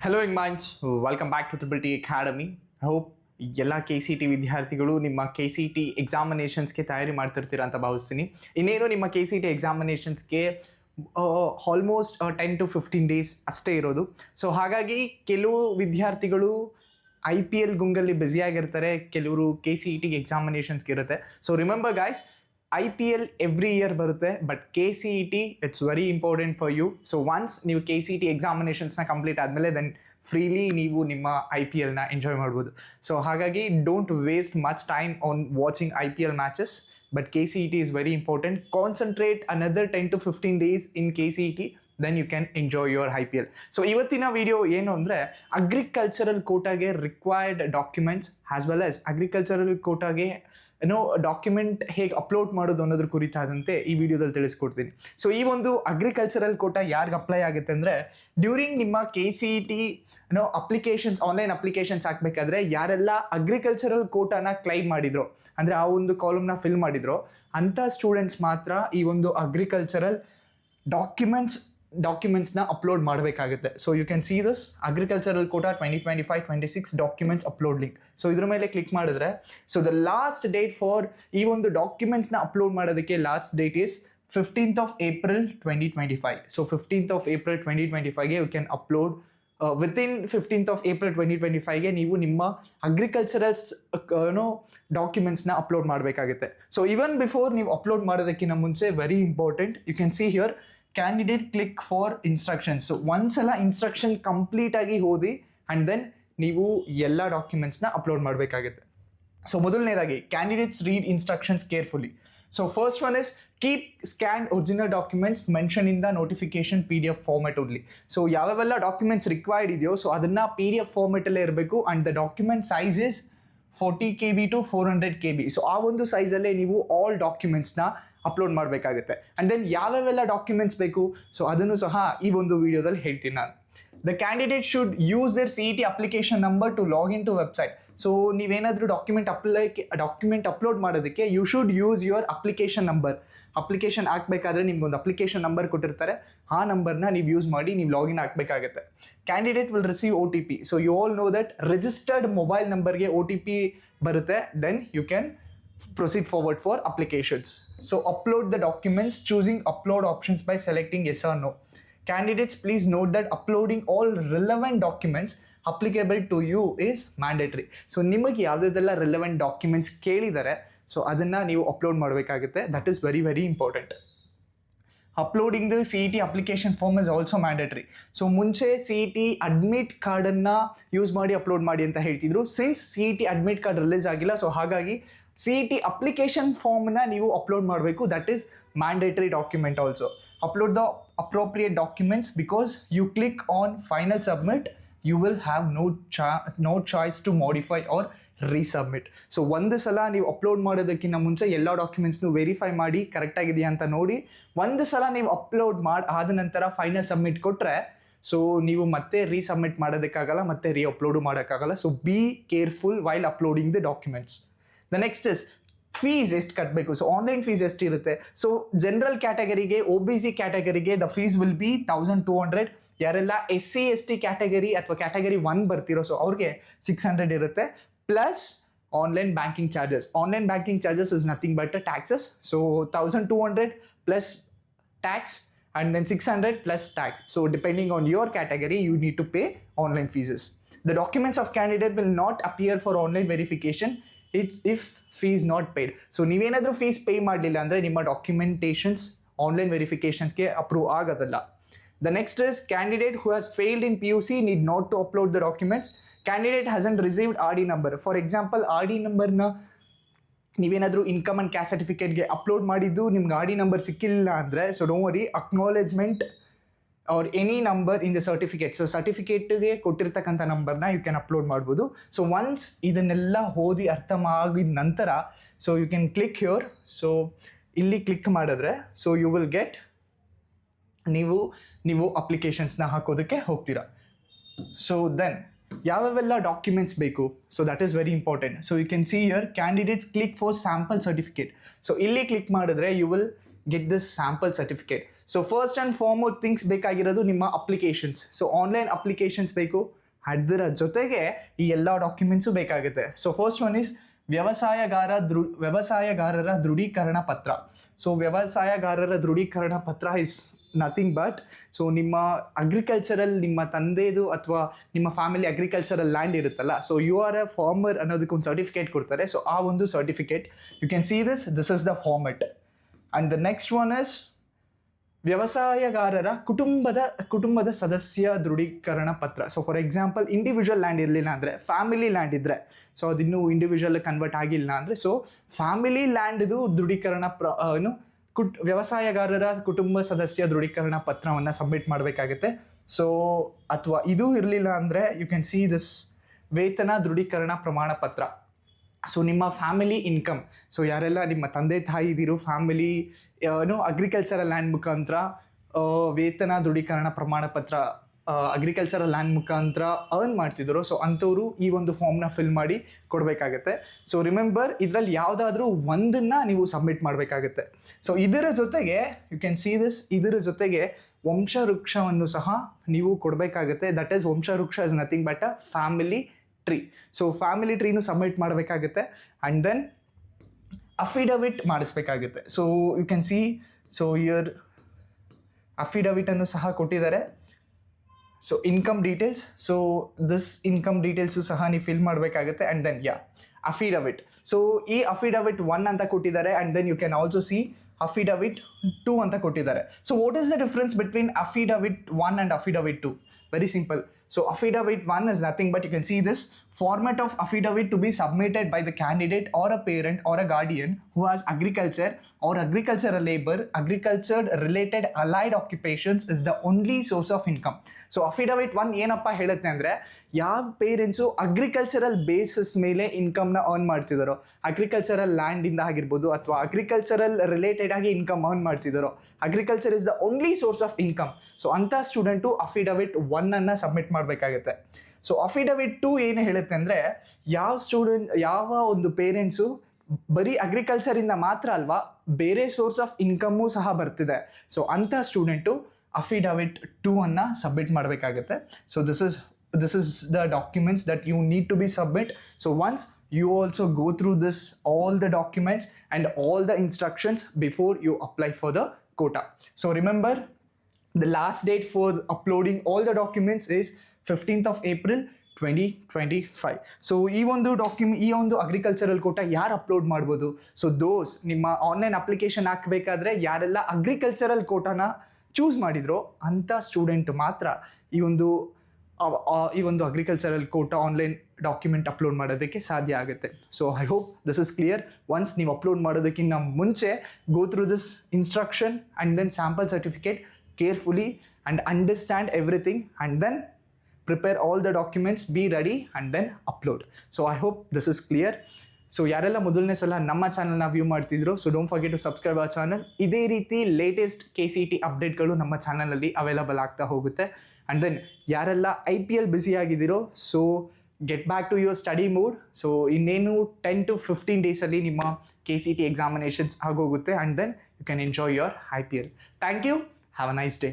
Hello ಇಂಗ್ಮೈನ್ಸ್, welcome back to triple T academy. Hope ಎಲ್ಲ K C T ವಿದ್ಯಾರ್ಥಿಗಳು ನಿಮ್ಮ ಕೆ ಸಿ ಟಿ ಎಕ್ಸಾಮಿನೇಷನ್ಸ್ಗೆ ತಯಾರಿ ಮಾಡ್ತಿರ್ತೀರ ಅಂತ ಭಾವಿಸ್ತೀನಿ. ಇನ್ನೇನು ನಿಮ್ಮ ಕೆ ಸಿ ಟಿ ಎಕ್ಸಾಮಿನೇಷನ್ಸ್ಗೆ ಆಲ್ಮೋಸ್ಟ್ 10 to 15 ಡೇಸ್ ಅಷ್ಟೇ ಇರೋದು. ಸೊ ಹಾಗಾಗಿ ಕೆಲವು ವಿದ್ಯಾರ್ಥಿಗಳು IPL ಗುಂಗಲ್ಲಿ ಬ್ಯುಸಿಯಾಗಿರ್ತಾರೆ, ಕೆಲವರು ಕೆ ಸಿ ಟಿಗೆ ಎಕ್ಸಾಮಿನೇಷನ್ಸ್ಗೆ ಇರುತ್ತೆ. So remember guys, IPL every year ಬರುತ್ತೆ, but KCET it's very important for you. So once ನೀವು KCET ಎಕ್ಸಾಮಿನೇಷನ್ಸ್ನ ಕಂಪ್ಲೀಟ್ ಆದಮೇಲೆ ದೆನ್ ಫ್ರೀಲಿ ನೀವು ನಿಮ್ಮ IPLನ ಎಂಜಾಯ್ ಮಾಡ್ಬೋದು. ಸೊ ಹಾಗಾಗಿ don't waste much time on watching IPL matches, but KCET is very important. Concentrate another 10 to 15 days in KCET, then you can enjoy your IPL. So ಇವತ್ತಿನ video ಏನು ಅಂದರೆ, agricultural ಕೋಟಾಗೆ required documents as well as agricultural ಕೋಟಾಗೆ document ಹೇಗೆ upload ಮಾಡೋದು ಅನ್ನೋದ್ರ ಕುರಿತಾದಂತೆ ಈ ವಿಡಿಯೋದಲ್ಲಿ ತಿಳಿಸ್ಕೊಡ್ತೀನಿ. ಸೊ ಈ ಒಂದು ಅಗ್ರಿಕಲ್ಚರಲ್ ಕೋಟಾ ಯಾರಿಗೆ ಅಪ್ಲೈ ಆಗುತ್ತೆ ಅಂದರೆ, ಡ್ಯೂರಿಂಗ್ ನಿಮ್ಮ KCET ಅಪ್ಲಿಕೇಶನ್ಸ್, ಆನ್ಲೈನ್ ಅಪ್ಲಿಕೇಶನ್ಸ್ ಹಾಕಬೇಕಾದ್ರೆ ಯಾರೆಲ್ಲ ಅಗ್ರಿಕಲ್ಚರಲ್ ಕೋಟಾನ ಕ್ಲೈಮ್ ಮಾಡಿದ್ರು, ಅಂದರೆ ಆ ಒಂದು ಕಾಲಮ್ನ ಫಿಲ್ ಮಾಡಿದ್ರು, ಅಂಥ ಸ್ಟೂಡೆಂಟ್ಸ್ ಮಾತ್ರ ಈ ಒಂದು ಅಗ್ರಿಕಲ್ಚರಲ್ ಡಾಕ್ಯುಮೆಂಟ್ಸ್ನ ಅಪ್ಲೋಡ್ ಮಾಡಬೇಕಾಗುತ್ತೆ. So you can see this agricultural quota 2025-26 documents upload link. So ಇದ್ರ ಮೇಲೆ ಕ್ಲಿಕ್ ಮಾಡಿದ್ರೆ, so the last date for ಈ ಒಂದು ಡಾಕ್ಯುಮೆಂಟ್ಸ್ನ ಅಪ್ಲೋಡ್ ಮಾಡೋದಕ್ಕೆ last date is 15th of April 2025. So 15th of April 2025ಗೆ you can upload. Within 15th of April 2025ಗೆ ನೀವು ನಿಮ್ಮ ಅಗ್ರಿಕಲ್ಚರಲ್ಸ್ ಡಾಕ್ಯುಮೆಂಟ್ಸ್ನ ಅಪ್ಲೋಡ್ ಮಾಡಬೇಕಾಗುತ್ತೆ. ಸೊ ಇವನ್ ಬಿಫೋರ್ ನೀವು ಅಪ್ಲೋಡ್ ಮಾಡೋದಕ್ಕಿಂತ ಮುಂಚೆ very important, you can see here candidate click for instructions. So ಒಂದ್ಸಲ ಇನ್ಸ್ಟ್ರಕ್ಷನ್ ಕಂಪ್ಲೀಟಾಗಿ ಓದಿ ಆ್ಯಂಡ್ ದೆನ್ ನೀವು ಎಲ್ಲ ಡಾಕ್ಯುಮೆಂಟ್ಸ್ನ ಅಪ್ಲೋಡ್ ಮಾಡಬೇಕಾಗುತ್ತೆ. ಸೊ ಮೊದಲನೇದಾಗಿ candidates read instructions carefully. So first one is keep scan original documents mention in the notification PDF format only. So ಯಾವೆಲ್ಲ documents required ಇದೆಯೋ so ಅದನ್ನು PDF ಫಾರ್ಮೆಟಲ್ಲೇ ಇರಬೇಕು. And the document size is 40 KB to 400 KB. So ಆ ಒಂದು ಸೈಜಲ್ಲೇ ನೀವು all ಡಾಕ್ಯುಮೆಂಟ್ಸ್ನ upload ಮಾಡಬೇಕಾಗುತ್ತೆ. And then ಯಾವ್ಯಾವೆಲ್ಲ documents ಬೇಕು ಸೊ ಅದನ್ನು ಸಹ ಈ ಒಂದು ವಿಡಿಯೋದಲ್ಲಿ ಹೇಳ್ತೀನಿ ನಾನು. The candidate should use their CET application number to log in to website. So ನೀವೇನಾದರೂ ಡಾಕ್ಯುಮೆಂಟ್ ಅಪ್ಲೋಡ್ ಮಾಡೋದಕ್ಕೆ you should use your application number. Application ಹಾಕಬೇಕಾದ್ರೆ ನಿಮ್ಗೊಂದು ಅಪ್ಲಿಕೇಶನ್ ನಂಬರ್ ಕೊಟ್ಟಿರ್ತಾರೆ, ಆ ನಂಬರ್ನ ನೀವು ಯೂಸ್ ಮಾಡಿ ನೀವು ಲಾಗಿನ್ ಹಾಕಬೇಕಾಗುತ್ತೆ. Candidate will receive OTP. So you all know that registered mobile ನಂಬರ್ಗೆ OTP ಬರುತ್ತೆ, then you can proceed forward for applications. So upload the documents, choosing upload options by selecting yes or no. Candidates, please note that uploading all relevant documents applicable to you is mandatory. So ನಿಮಗೆ ಯಾವುದೆಲ್ಲ relevant documents ಕೇಳಿದ್ದಾರೆ so ಅದನ್ನು ನೀವು upload ಮಾಡಬೇಕಾಗುತ್ತೆ. That is very very important. Uploading the CET application form is also mandatory. So ಮುಂಚೆ CET admit ಕಾರ್ಡನ್ನು use ಮಾಡಿ upload ಮಾಡಿ ಅಂತ ಹೇಳ್ತಿದ್ರು. Since CET admit card release ಆಗಿಲ್ಲ, ಸೊ ಹಾಗಾಗಿ CET ಅಪ್ಲಿಕೇಶನ್ ಫಾರ್ಮ್ನ ನೀವು ಅಪ್ಲೋಡ್ ಮಾಡಬೇಕು. That is mandatory document also. Upload the appropriate documents because you click on final submit, you will have no choice to modify or resubmit. So ಒಂದು ಸಲ ನೀವು upload ಮಾಡೋದಕ್ಕಿಂತ ಮುಂಚೆ ಎಲ್ಲ ಡಾಕ್ಯುಮೆಂಟ್ಸ್ನು ವೆರಿಫೈ ಮಾಡಿ ಕರೆಕ್ಟಾಗಿದೆಯಾ ಅಂತ ನೋಡಿ, ಒಂದು ಸಲ ನೀವು ಅಪ್ಲೋಡ್ ಆದ ನಂತರ ಫೈನಲ್ ಸಬ್ಮಿಟ್ ಕೊಟ್ಟರೆ ಸೊ ನೀವು ಮತ್ತೆ ರೀಸಬ್ಮಿಟ್ ಮಾಡೋದಕ್ಕಾಗಲ್ಲ, ಮತ್ತೆ ಅಪ್ಲೋಡು ಮಾಡೋಕ್ಕಾಗಲ್ಲ. So be careful while uploading the documents. The next is fees ಎಷ್ಟು ಕಟ್ಟಬೇಕು. ಸೊ ಆನ್ಲೈನ್ ಫೀಸ್ ಎಷ್ಟು ಇರುತ್ತೆ. ಸೊ ಜನರಲ್ ಕ್ಯಾಟಗರಿಗೆ, OBC ಕ್ಯಾಟಗರಿಗೆ ದ ಫೀಸ್ ವಿಲ್ ಬಿ 1200. ಯಾರೆಲ್ಲ SC ST ಕ್ಯಾಟಗರಿ ಅಥವಾ ಕ್ಯಾಟಗರಿ 1 ಬರ್ತಿರೋ ಸೊ ಅವ್ರಿಗೆ 600 ಇರುತ್ತೆ. Plus online banking charges. Online banking charges is nothing but taxes. So 1200 plus tax and then 600 plus tax. So depending on your category, you need to pay online fees. The documents of candidate will not appear for online verification if fees not paid. So ನೀವೇನಾದರೂ fees pay ಮಾಡಲಿಲ್ಲ ಅಂದರೆ ನಿಮ್ಮ documentations online ವೆರಿಫಿಕೇಷನ್ಸ್ಗೆ approve ಆಗೋದಲ್ಲ. The next is candidate who has failed in PUC need not to upload the documents. Candidate hasn't received RD number. For example, RD ನಂಬರ್ನ ನೀವೇನಾದರೂ income and caste ಸರ್ಟಿಫಿಕೇಟ್ಗೆ upload ಮಾಡಿದ್ದು ನಿಮ್ಗೆ RD ನಂಬರ್ ಸಿಕ್ಕಿಲ್ಲ ಅಂದರೆ so don't worry, acknowledgement or any number in the certificate. So ಸರ್ಟಿಫಿಕೇಟ್ಗೆ ಕೊಟ್ಟಿರ್ತಕ್ಕಂಥ ನಂಬರ್ನ ಯು ಕ್ಯಾನ್ ಅಪ್ಲೋಡ್ ಮಾಡ್ಬೋದು. ಸೊ ಒನ್ಸ್ ಇದನ್ನೆಲ್ಲ ಓದಿ ಅರ್ಥ ಆಗಿದ ನಂತರ so you can click here. So ಇಲ್ಲಿ ಕ್ಲಿಕ್ ಮಾಡಿದ್ರೆ ಸೊ ಯು ವಿಲ್ ಗೆಟ್ ನೀವು ಅಪ್ಲಿಕೇಶನ್ಸ್ನ ಹಾಕೋದಕ್ಕೆ ಹೋಗ್ತೀರಾ. ಸೊ ದೆನ್ ಯಾವೆಲ್ಲ ಡಾಕ್ಯುಮೆಂಟ್ಸ್ ಬೇಕು so that is very important. So you can C here candidates click for sample certificate. So ಇಲ್ಲಿ ಕ್ಲಿಕ್ ಮಾಡಿದ್ರೆ you will get this sample certificate. So first and foremost things ಬೇಕಾಗಿರೋದು ನಿಮ್ಮ applications. So online applications ಬೇಕು, ಅದರ ಜೊತೆಗೆ ಈ ಎಲ್ಲ documents ಬೇಕಾಗುತ್ತೆ. ಸೊ ಫಸ್ಟ್ ಒನ್ ಈಸ್ ವ್ಯವಸಾಯಗಾರರ ದೃಢೀಕರಣ ಪತ್ರ. ಸೊ ವ್ಯವಸಾಯಗಾರರ ದೃಢೀಕರಣ ಪತ್ರ ಇಸ್ ನಥಿಂಗ್ ಬಟ್, ಸೊ ನಿಮ್ಮ ಅಗ್ರಿಕಲ್ಚರಲ್, ನಿಮ್ಮ ತಂದೆದು ಅಥವಾ ನಿಮ್ಮ ಫ್ಯಾಮಿಲಿ ಅಗ್ರಿಕಲ್ಚರಲ್ ಲ್ಯಾಂಡ್ ಇರುತ್ತಲ್ಲ, so you are a farmer ಅನ್ನೋದಕ್ಕೆ ಒಂದು ಸರ್ಟಿಫಿಕೇಟ್ ಕೊಡ್ತಾರೆ. ಸೊ ಆ ಒಂದು certificate you can see this is the format. And the next one is ವ್ಯವಸಾಯಗಾರರ ಕುಟುಂಬದ ಸದಸ್ಯ ದೃಢೀಕರಣ ಪತ್ರ. So for example individual land ಇರಲಿಲ್ಲ ಅಂದರೆ, ಫ್ಯಾಮಿಲಿ ಲ್ಯಾಂಡ್ ಇದ್ದರೆ, ಸೊ ಅದಿನ್ನೂ ಇಂಡಿವಿಜುವಲ್ ಕನ್ವರ್ಟ್ ಆಗಿಲ್ಲ ಅಂದರೆ, ಸೊ ಫ್ಯಾಮಿಲಿ ಲ್ಯಾಂಡ್ದು ದೃಢೀಕರಣ ವ್ಯವಸಾಯಗಾರರ ಕುಟುಂಬ ಸದಸ್ಯ ದೃಢೀಕರಣ ಪತ್ರವನ್ನು ಸಬ್ಮಿಟ್ ಮಾಡಬೇಕಾಗುತ್ತೆ. ಸೊ ಅಥವಾ ಇದು ಇರಲಿಲ್ಲ ಅಂದರೆ ಯು ಕ್ಯಾನ್ ಸಿ ದಿಸ್ ವೇತನ ದೃಢೀಕರಣ ಪ್ರಮಾಣ ಪತ್ರ. ಸೊ ನಿಮ್ಮ ಫ್ಯಾಮಿಲಿ ಇನ್ಕಮ್, ಸೊ ಯಾರೆಲ್ಲ ನಿಮ್ಮ ತಂದೆ ತಾಯಿ ಇದ್ದೀರೋ ಫ್ಯಾಮಿಲಿ ಅಗ್ರಿಕಲ್ಚರಲ್ ಲ್ಯಾಂಡ್ ಮುಖಾಂತರ ವೇತನ ದೃಢೀಕರಣ ಪ್ರಮಾಣ ಪತ್ರ ಅಗ್ರಿಕಲ್ಚರಲ್ ಲ್ಯಾಂಡ್ ಮುಖಾಂತರ ಅರ್ನ್ ಮಾಡ್ತಿದ್ರು, ಸೊ ಅಂಥವರು ಈ ಒಂದು ಫಾರ್ಮ್ನ ಫಿಲ್ ಮಾಡಿ ಕೊಡಬೇಕಾಗತ್ತೆ. ಸೊ ರಿಮೆಂಬರ್, ಇದರಲ್ಲಿ ಯಾವುದಾದ್ರೂ ಒಂದನ್ನು ನೀವು ಸಬ್ಮಿಟ್ ಮಾಡಬೇಕಾಗತ್ತೆ. ಸೊ ಇದರ ಜೊತೆಗೆ ಯು ಕ್ಯಾನ್ ಸಿ ದಿಸ್, ಇದರ ಜೊತೆಗೆ ವಂಶವೃಕ್ಷವನ್ನು ಸಹ ನೀವು ಕೊಡಬೇಕಾಗತ್ತೆ. ದಟ್ ಈಸ್ ವಂಶವೃಕ್ಷ is nothing but a family tree. So family ಟ್ರೀನು ಸಬ್ಮಿಟ್ ಮಾಡಬೇಕಾಗುತ್ತೆ. ಆ್ಯಂಡ್ ದೆನ್ ಅಫಿಡವಿಟ್ ಮಾಡಿಸ್ಬೇಕಾಗುತ್ತೆ. So you can see, so here ಅಫಿಡವಿಟನ್ನು ಸಹ ಕೊಟ್ಟಿದ್ದಾರೆ. So income details, so this income details ಸಹ ನೀವು ಫಿಲ್ ಮಾಡಬೇಕಾಗುತ್ತೆ. And then affidavit. ಸೊ ಈ ಅಫಿಡವಿಟ್ 1 ಅಂತ ಕೊಟ್ಟಿದ್ದಾರೆ. And then you can also see affidavit 2 ಅಂತ ಕೊಟ್ಟಿದ್ದಾರೆ. So what is the difference between affidavit 1 and affidavit 2? Very simple. So affidavit 1 is nothing but, you can see this format of affidavit to be submitted by the candidate or a parent or a guardian who has agriculture or agricultural labor, agriculture related allied occupations is the only source of income. So affidavit 1 ಏನಪ್ಪ ಹೇಳುತ್ತೆ ಅಂದರೆ, ಯಾವ parents agricultural basis ಮೇಲೆ ಇನ್ಕಮ್ನ earn ಮಾಡ್ತಿದ್ದಾರೋ, agricultural ಲ್ಯಾಂಡಿಂದ ಆಗಿರ್ಬೋದು ಅಥವಾ agricultural related ಆಗಿ income earn ಮಾಡ್ತಿದ್ದಾರೋ, agriculture is the only source of income. So ಅಂಥ ಸ್ಟೂಡೆಂಟು ಅಫಿಡವಿಟ್ 1 ಸಬ್ಮಿಟ್ ಮಾಡಬೇಕಾಗುತ್ತೆ. ಸೊ ಅಫಿಡವಿಟ್ 2 ಏನು ಹೇಳುತ್ತೆ ಅಂದರೆ, ಯಾವ ಒಂದು ಪೇರೆಂಟ್ಸು ಬರೀ ಅಗ್ರಿಕಲ್ಚರಿಂದ ಮಾತ್ರ ಅಲ್ವಾ, ಬೇರೆ ಸೋರ್ಸ್ ಆಫ್ ಇನ್ಕಮ್ಮು ಸಹ ಬರ್ತಿದೆ, ಸೊ ಅಂಥ ಸ್ಟೂಡೆಂಟು ಅಫಿಡವಿಟ್ 2 ಸಬ್ಮಿಟ್ ಮಾಡಬೇಕಾಗುತ್ತೆ. So this is the documents that you need to be submit. So once you also go through all the documents and all the instructions before you apply for the quota. So remember, the last date for uploading all the documents is 15th of April 2025. So ಈ ಒಂದು agricultural Kota ಯಾರು upload ಮಾಡ್ಬೋದು? So those ನಿಮ್ಮ online application ಹಾಕಬೇಕಾದ್ರೆ ಯಾರೆಲ್ಲ agricultural ಕೋಟಾನ choose ಮಾಡಿದ್ರೋ ಅಂಥ student ಮಾತ್ರ ಈ ಒಂದು agricultural quota online document upload ಮಾಡೋದಕ್ಕೆ ಸಾಧ್ಯ ಆಗುತ್ತೆ. So I hope this is clear. Once ನೀವು ಅಪ್ಲೋಡ್ ಮಾಡೋದಕ್ಕಿಂತ ಮುಂಚೆ go through this instruction and then sample certificate carefully and understand everything and then prepare all the documents, be ready and then upload. So I hope this is clear. So ಯಾರೆಲ್ಲ ಮೊದಲನೇ ಸಲ ನಮ್ಮ ಚಾನಲ್ನ view ಮಾಡ್ತಿದ್ರು, so don't forget to subscribe our channel. ಇದೇ ರೀತಿ latest KCET ಅಪ್ಡೇಟ್ಗಳು ನಮ್ಮ ಚಾನಲಲ್ಲಿ ಅವೈಲಬಲ್ ಆಗ್ತಾ ಹೋಗುತ್ತೆ. ಆ್ಯಂಡ್ ದೆನ್ ಯಾರೆಲ್ಲ IPL ಬ್ಯುಸಿ ಆಗಿದ್ದೀರೋ, so get back to your study mood. So ಇನ್ನೇನು 10 to 15 ಡೇಸಲ್ಲಿ ನಿಮ್ಮ KCET ಎಕ್ಸಾಮಿನೇಷನ್ಸ್ ಆಗೋಗುತ್ತೆ. And then you can enjoy your IPL. Thank you. Have a nice day.